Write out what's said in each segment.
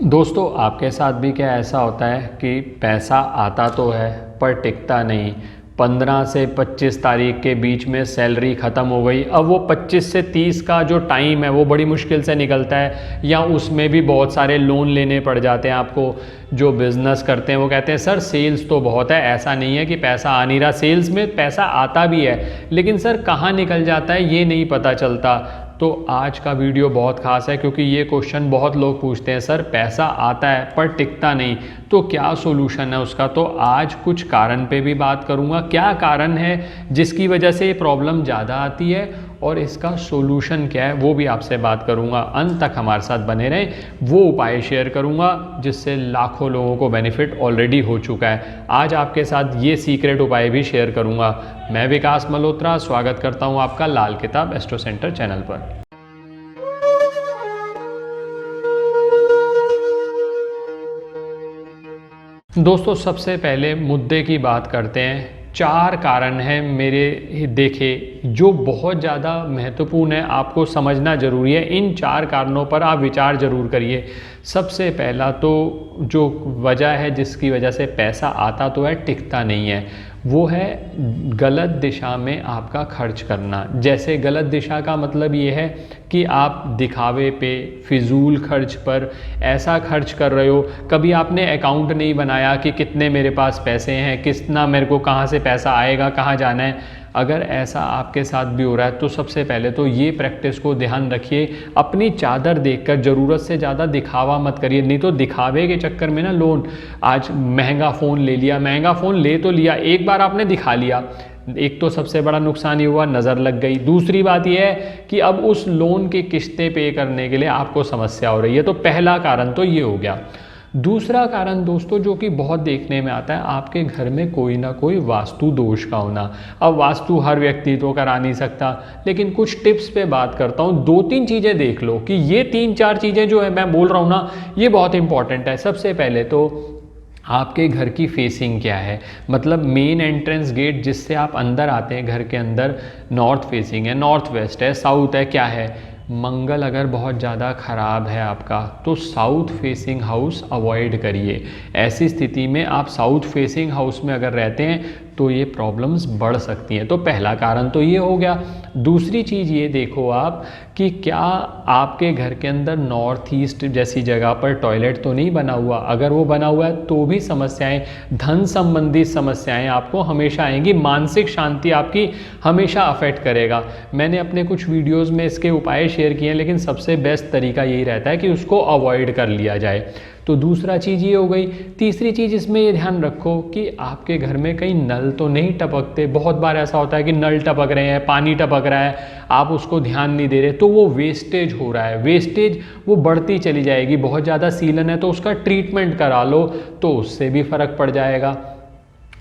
दोस्तों आपके साथ भी क्या ऐसा होता है कि पैसा आता तो है पर टिकता नहीं। 15 से 25 तारीख के बीच में सैलरी ख़त्म हो गई, अब वो 25 से 30 का जो टाइम है वो बड़ी मुश्किल से निकलता है, या उसमें भी बहुत सारे लोन लेने पड़ जाते हैं आपको। जो बिज़नेस करते हैं वो कहते हैं सर सेल्स तो बहुत है, ऐसा नहीं है कि पैसा आ नहीं रहा, सेल्स में पैसा आता भी है लेकिन सर कहाँ निकल जाता है ये नहीं पता चलता। तो आज का वीडियो बहुत ख़ास है क्योंकि ये क्वेश्चन बहुत लोग पूछते हैं, सर पैसा आता है पर टिकता नहीं, तो क्या सोल्यूशन है उसका। तो आज कुछ कारण पे भी बात करूँगा, क्या कारण है जिसकी वजह से ये प्रॉब्लम ज़्यादा आती है और इसका सोल्यूशन क्या है वो भी आपसे बात करूँगा। अंत तक हमारे साथ बने रहें, वो उपाय शेयर करूँगा जिससे लाखों लोगों को बेनिफिट ऑलरेडी हो चुका है। आज आपके साथ ये सीक्रेट उपाय भी शेयर करूँगा। मैं विकास मल्होत्रा स्वागत करता हूँ आपका लाल किताब एस्ट्रो सेंटर चैनल पर। दोस्तों सबसे पहले मुद्दे की बात करते हैं। 4 कारण हैं मेरे देखे जो बहुत ज़्यादा महत्वपूर्ण है, आपको समझना ज़रूरी है। इन 4 कारणों पर आप विचार ज़रूर करिए। सबसे पहला तो जो वजह है जिसकी वजह से पैसा आता तो है टिकता नहीं है, वो है गलत दिशा में आपका खर्च करना। जैसे गलत दिशा का मतलब ये है कि आप दिखावे पे, फिजूल खर्च पर ऐसा खर्च कर रहे हो। कभी आपने अकाउंट नहीं बनाया कि कितने मेरे पास पैसे हैं, कितना मेरे को कहाँ से पैसा आएगा, कहाँ जाना है। अगर ऐसा आपके साथ भी हो रहा है तो सबसे पहले तो ये प्रैक्टिस को ध्यान रखिए, अपनी चादर देखकर ज़रूरत से ज़्यादा दिखावा मत करिए। नहीं तो दिखावे के चक्कर में ना लोन, आज महंगा फ़ोन ले लिया, महंगा फ़ोन ले तो लिया, एक बार आपने दिखा लिया, एक तो सबसे बड़ा नुकसान ये हुआ, नज़र लग गई। दूसरी बात यह है कि अब उस लोन की किस्तें पे करने के लिए आपको समस्या हो रही है। तो पहला कारण तो ये हो गया। दूसरा कारण दोस्तों जो कि बहुत देखने में आता है, आपके घर में कोई ना कोई वास्तु दोष का होना। अब वास्तु हर व्यक्ति तो करा नहीं सकता, लेकिन कुछ टिप्स पे बात करता हूँ। 2-3 चीज़ें देख लो कि ये 3-4 चीज़ें जो है मैं बोल रहा हूँ ना, ये बहुत इंपॉर्टेंट है। सबसे पहले तो आपके घर की फेसिंग क्या है, मतलब मेन एंट्रेंस गेट जिससे आप अंदर आते हैं घर के अंदर, नॉर्थ फेसिंग है, नॉर्थ वेस्ट है, साउथ है, क्या है। मंगल अगर बहुत ज़्यादा ख़राब है आपका तो साउथ फेसिंग हाउस अवॉइड करिए। ऐसी स्थिति में आप साउथ फेसिंग हाउस में अगर रहते हैं तो ये प्रॉब्लम्स बढ़ सकती हैं। तो पहला कारण तो ये हो गया। दूसरी चीज़ ये देखो आप कि क्या आपके घर के अंदर नॉर्थ ईस्ट जैसी जगह पर टॉयलेट तो नहीं बना हुआ। अगर वो बना हुआ है तो भी समस्याएं, धन संबंधी समस्याएं आपको हमेशा आएंगी, मानसिक शांति आपकी हमेशा अफेक्ट करेगा। मैंने अपने कुछ वीडियोस में इसके उपाय शेयर किए हैं, लेकिन सबसे बेस्ट तरीका यही रहता है कि उसको अवॉइड कर लिया जाए। तो दूसरा चीज़ ये हो गई। तीसरी चीज़ इसमें ये ध्यान रखो कि आपके घर में कहीं नल तो नहीं टपकते। बहुत बार ऐसा होता है कि नल टपक रहे हैं, पानी टपक रहा है, आप उसको ध्यान नहीं दे रहे, तो वो वेस्टेज हो रहा है। वेस्टेज वो बढ़ती चली जाएगी। बहुत ज़्यादा सीलन है तो उसका ट्रीटमेंट करा लो, तो उससे भी फ़र्क पड़ जाएगा।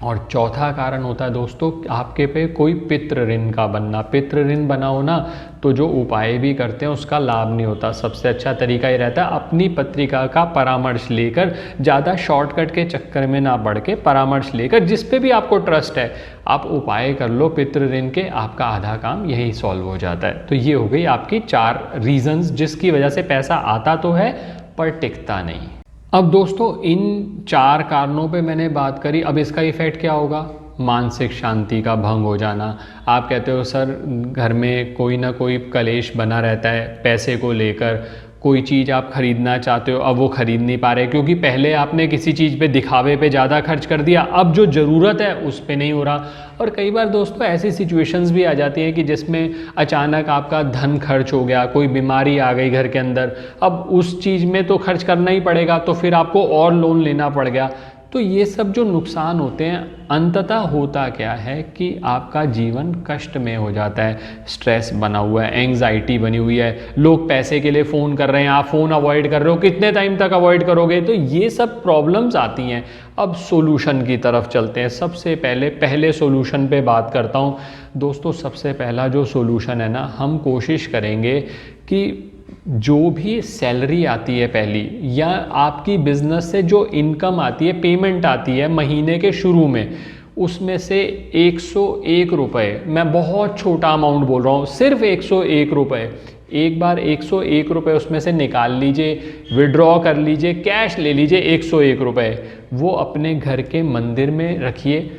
और चौथा कारण होता है दोस्तों आपके पे कोई पितृ ऋण का बनना। पितृ ऋण बना हो ना तो जो उपाय भी करते हैं उसका लाभ नहीं होता। सबसे अच्छा तरीका ये रहता है अपनी पत्रिका का परामर्श लेकर, ज़्यादा शॉर्टकट के चक्कर में ना बढ़ के परामर्श लेकर, जिस पे भी आपको ट्रस्ट है आप उपाय कर लो पितृ ऋण के, आपका आधा काम यही सॉल्व हो जाता है। तो ये हो गई आपकी 4 रीजंस जिसकी वजह से पैसा आता तो है पर टिकता नहीं। अब दोस्तों इन 4 कारणों पे मैंने बात करी, अब इसका इफ़ेक्ट क्या होगा। मानसिक शांति का भंग हो जाना। आप कहते हो सर घर में कोई ना कोई कलेश बना रहता है, पैसे को लेकर कोई चीज़ आप ख़रीदना चाहते हो अब वो ख़रीद नहीं पा रहे क्योंकि पहले आपने किसी चीज़ पे दिखावे पे ज़्यादा खर्च कर दिया, अब जो ज़रूरत है उस पे नहीं हो रहा। और कई बार दोस्तों ऐसी सिचुएशंस भी आ जाती हैं कि जिसमें अचानक आपका धन खर्च हो गया, कोई बीमारी आ गई घर के अंदर, अब उस चीज़ में तो खर्च करना ही पड़ेगा, तो फिर आपको और लोन लेना पड़ गया। तो ये सब जो नुकसान होते हैं, अंततः होता क्या है कि आपका जीवन कष्ट में हो जाता है। स्ट्रेस बना हुआ है, एंग्जाइटी बनी हुई है, लोग पैसे के लिए फ़ोन कर रहे हैं, आप फ़ोन अवॉइड कर रहे हो, कितने टाइम तक अवॉइड करोगे। तो ये सब प्रॉब्लम्स आती हैं। अब सॉल्यूशन की तरफ चलते हैं। सबसे पहले सॉल्यूशन पे बात करता हूँ दोस्तों। सबसे पहला जो सॉल्यूशन है ना, हम कोशिश करेंगे कि जो भी सैलरी आती है पहली, या आपकी बिजनेस से जो इनकम आती है, पेमेंट आती है महीने के शुरू में, उसमें से 101 रुपये, मैं बहुत छोटा अमाउंट बोल रहा हूँ, सिर्फ 101 रुपये एक बार 101 रुपये उसमें से निकाल लीजिए, विड्रॉ कर लीजिए, कैश ले लीजिए 101 रुपये, वो अपने घर के मंदिर में रखिए,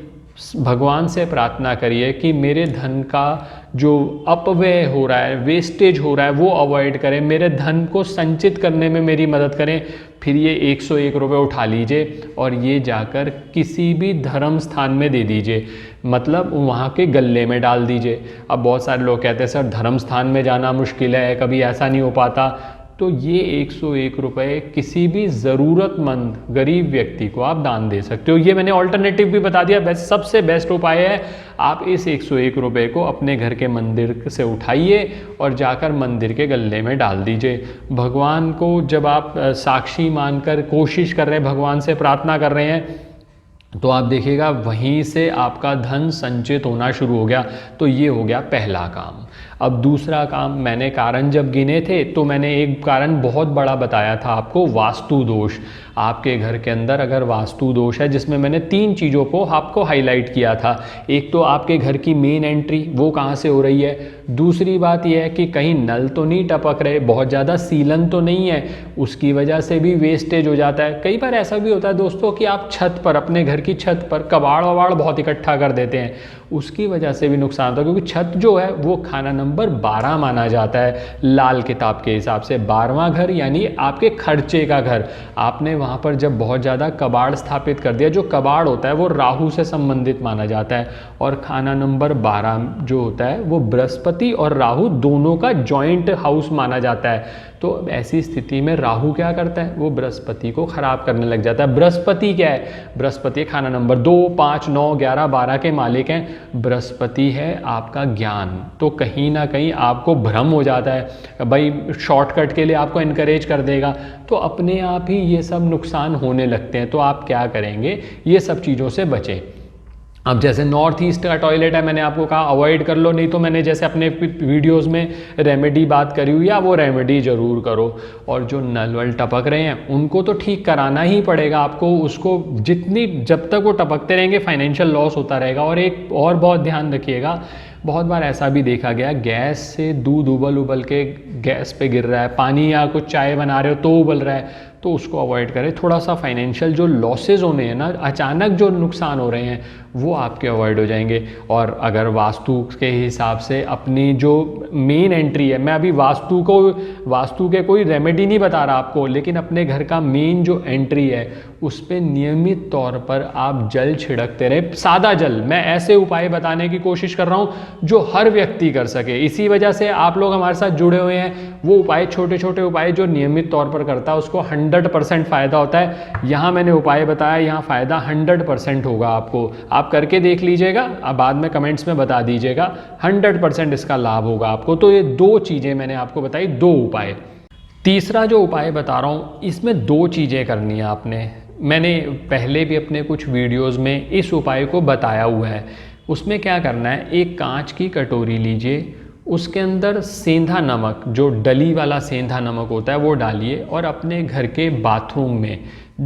भगवान से प्रार्थना करिए कि मेरे धन का जो अपव्यय हो रहा है, वेस्टेज हो रहा है, वो अवॉइड करें, मेरे धन को संचित करने में मेरी मदद करें। फिर ये 101 रुपये उठा लीजिए और ये जाकर किसी भी धर्म स्थान में दे दीजिए, मतलब वहाँ के गल्ले में डाल दीजिए। अब बहुत सारे लोग कहते हैं सर धर्म स्थान में जाना मुश्किल है, कभी ऐसा नहीं हो पाता, तो ये 101 रुपये किसी भी ज़रूरतमंद गरीब व्यक्ति को आप दान दे सकते हो। ये मैंने ऑल्टरनेटिव भी बता दिया, सबसे बेस्ट उपाय है आप इस 101 रुपये को अपने घर के मंदिर से उठाइए और जाकर मंदिर के गल्ले में डाल दीजिए। भगवान को जब आप साक्षी मानकर कोशिश कर रहे हैं, भगवान से प्रार्थना कर रहे हैं, तो आप देखिएगा वहीं से आपका धन संचित होना शुरू हो गया। तो ये हो गया पहला काम। अब दूसरा काम, मैंने कारण जब गिने थे तो मैंने एक कारण बहुत बड़ा बताया था आपको, वास्तु दोष। आपके घर के अंदर अगर वास्तु दोष है, जिसमें मैंने 3 चीज़ों को आपको हाईलाइट किया था। एक तो आपके घर की मेन एंट्री वो कहाँ से हो रही है, दूसरी बात यह है कि कहीं नल तो नहीं टपक रहे, बहुत ज़्यादा सीलन तो नहीं है, उसकी वजह से भी वेस्टेज हो जाता है। कई बार ऐसा भी होता है दोस्तों कि आप छत पर, अपने घर की छत पर कबाड़ वबाड़ बहुत इकट्ठा कर देते हैं, उसकी वजह से भी नुकसान होता है, क्योंकि छत जो है वो खाना नंबर 12 माना जाता है लाल किताब के हिसाब से। 12वां घर यानी आपके खर्चे का घर। आपने वहाँ पर जब बहुत ज़्यादा कबाड़ स्थापित कर दिया, जो कबाड़ होता है वो राहु से संबंधित माना जाता है, और खाना नंबर 12 जो होता है वो बृहस्पति और राहु दोनों का जॉइंट हाउस माना जाता है। तो ऐसी स्थिति में राहु क्या करता है, वो बृहस्पति को खराब करने लग जाता है। बृहस्पति क्या है, बृहस्पति खाना नंबर 2, 5, 9, 11, 12 के मालिक हैं। बृहस्पति है आपका ज्ञान। तो कहीं ना कहीं आपको भ्रम हो जाता है, भाई शॉर्टकट के लिए आपको इनकरेज कर देगा, तो अपने आप ही ये सब नुकसान होने लगते हैं। तो आप क्या करेंगे, ये सब चीज़ों से बचें। अब जैसे नॉर्थ ईस्ट का टॉयलेट है, मैंने आपको कहा अवॉइड कर लो, नहीं तो मैंने जैसे अपने वीडियोस में रेमेडी बात करी हुई है, वो रेमेडी ज़रूर करो। और जो नल वल टपक रहे हैं उनको तो ठीक कराना ही पड़ेगा आपको, उसको जब तक वो टपकते रहेंगे फाइनेंशियल लॉस होता रहेगा। और एक और बहुत ध्यान रखिएगा, बहुत बार ऐसा भी देखा गया, गैस से दूध उबल के गैस पे गिर रहा है, पानी या कुछ चाय बना रहे हो तो उबल रहा है, तो उसको अवॉइड करें। थोड़ा सा फाइनेंशियल जो लॉसेज होने हैं ना, अचानक जो नुकसान हो रहे हैं, वो आपके अवॉइड हो जाएंगे। और अगर वास्तु के हिसाब से अपनी जो मेन एंट्री है, मैं अभी वास्तु के कोई रेमेडी नहीं बता रहा आपको, लेकिन अपने घर का मेन जो एंट्री है उस पर नियमित तौर पर आप जल छिड़कते रहे, सादा जल। मैं ऐसे उपाय बताने की कोशिश कर रहा हूँ जो हर व्यक्ति कर सके, इसी वजह से आप लोग हमारे साथ जुड़े हुए हैं। वो उपाय, छोटे छोटे उपाय जो नियमित तौर पर करता है उसको 100% फ़ायदा होता है। यहाँ मैंने उपाय बताया, यहाँ फ़ायदा 100% होगा आपको। आप करके देख लीजिएगा, अब बाद में कमेंट्स में बता दीजिएगा, 100% इसका लाभ होगा आपको। तो ये 2 चीज़ें मैंने आपको बताई, 2 उपाय। तीसरा जो उपाय बता रहा हूँ, इसमें 2 चीज़ें करनी है आपने। मैंने पहले भी अपने कुछ वीडियोस में इस उपाय को बताया हुआ है। उसमें क्या करना है, एक कांच की कटोरी लीजिए, उसके अंदर सेंधा नमक, जो डली वाला सेंधा नमक होता है वो डालिए और अपने घर के बाथरूम में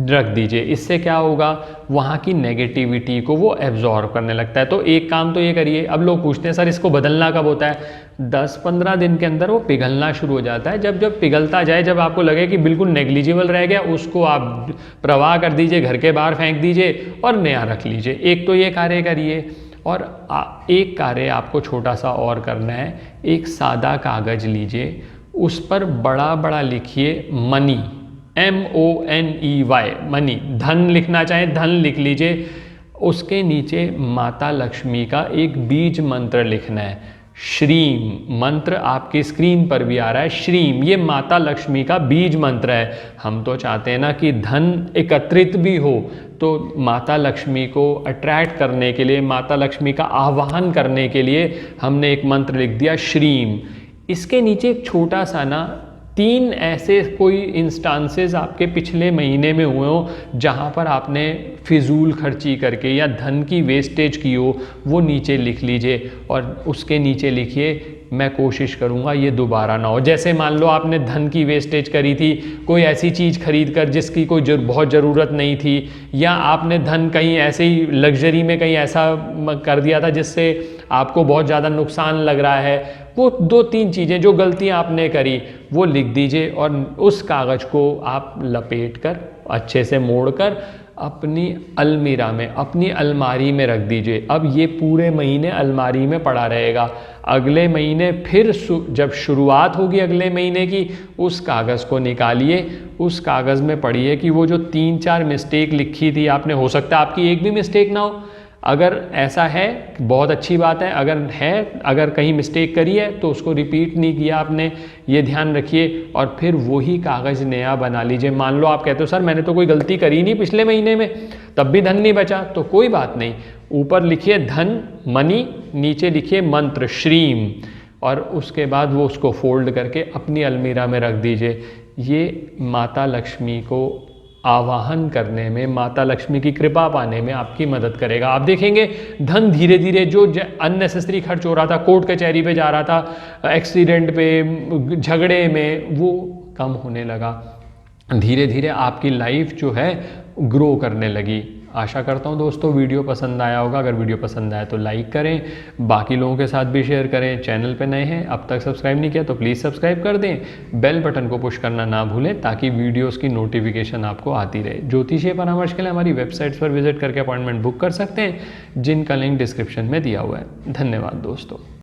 रख दीजिए। इससे क्या होगा, वहाँ की नेगेटिविटी को वो एब्जॉर्ब करने लगता है। तो एक काम तो ये करिए। अब लोग पूछते हैं सर इसको बदलना कब होता है, 10-15 दिन के अंदर वो पिघलना शुरू हो जाता है। जब पिघलता जाए, जब आपको लगे कि बिल्कुल नेग्लिजिबल रह गया, उसको आप प्रवाह कर दीजिए, घर के बाहर फेंक दीजिए और नया रख लीजिए। एक तो ये कार्य करिए। और एक कार्य आपको छोटा सा और करना है, एक सादा कागज़ लीजिए, उस पर बड़ा बड़ा लिखिए मनी, MONEY, मनी, धन लिखना चाहे धन लिख लीजिए। उसके नीचे माता लक्ष्मी का एक बीज मंत्र लिखना है, श्रीम। मंत्र आपकी स्क्रीन पर भी आ रहा है, श्रीम। ये माता लक्ष्मी का बीज मंत्र है। हम तो चाहते हैं ना कि धन एकत्रित भी हो, तो माता लक्ष्मी को अट्रैक्ट करने के लिए, माता लक्ष्मी का आह्वान करने के लिए हमने एक मंत्र लिख दिया, श्रीम। इसके नीचे एक छोटा सा ना 3 ऐसे कोई इंस्टांसेस आपके पिछले महीने में हुए हो जहाँ पर आपने फिजूल खर्ची करके या धन की वेस्टेज की हो, वो नीचे लिख लीजिए। और उसके नीचे लिखिए मैं कोशिश करूँगा ये दोबारा ना हो। जैसे मान लो आपने धन की वेस्टेज करी थी, कोई ऐसी चीज़ खरीद कर जिसकी कोई बहुत ज़रूरत नहीं थी, या आपने धन कहीं ऐसे ही लग्जरी में कहीं ऐसा कर दिया था जिससे आपको बहुत ज़्यादा नुकसान लग रहा है। वो 2-3 चीज़ें जो गलतियाँ आपने करी वो लिख दीजिए और उस कागज़ को आप लपेट कर अच्छे से मोड़ कर अपनी अलमीरा में, अपनी अलमारी में रख दीजिए। अब ये पूरे महीने अलमारी में पड़ा रहेगा। अगले महीने फिर जब शुरुआत होगी अगले महीने की, उस कागज़ को निकालिए, उस कागज़ में पढ़िए कि वो जो 3-4 मिस्टेक लिखी थी आपने, हो सकता है आपकी एक भी मिस्टेक ना हो। अगर ऐसा है बहुत अच्छी बात है, अगर कहीं मिस्टेक करी है तो उसको रिपीट नहीं किया आपने, ये ध्यान रखिए। और फिर वही कागज़ नया बना लीजिए। मान लो आप कहते हो सर मैंने तो कोई गलती करी नहीं पिछले महीने में, तब भी धन नहीं बचा, तो कोई बात नहीं, ऊपर लिखिए धन मनी, नीचे लिखिए मंत्र श्रीम, और उसके बाद वो उसको फोल्ड करके अपनी अलमीरा में रख दीजिए। ये माता लक्ष्मी को आवाहन करने में, माता लक्ष्मी की कृपा पाने में आपकी मदद करेगा। आप देखेंगे धन धीरे धीरे, जो अननेसेसरी खर्च हो रहा था, कोर्ट कचहरी पे जा रहा था, एक्सीडेंट पे, झगड़े में, वो कम होने लगा। धीरे धीरे आपकी लाइफ जो है ग्रो करने लगी। आशा करता हूँ दोस्तों वीडियो पसंद आया होगा। अगर वीडियो पसंद आया तो लाइक करें, बाकी लोगों के साथ भी शेयर करें। चैनल पे नए हैं, अब तक सब्सक्राइब नहीं किया तो प्लीज़ सब्सक्राइब कर दें। बेल बटन को पुश करना ना भूलें ताकि वीडियोस की नोटिफिकेशन आपको आती रहे। ज्योतिषीय परामर्श के लिए हमारी वेबसाइट्स पर विजिट करके अपॉइंटमेंट बुक कर सकते हैं, जिनका लिंक डिस्क्रिप्शन में दिया हुआ है। धन्यवाद दोस्तों।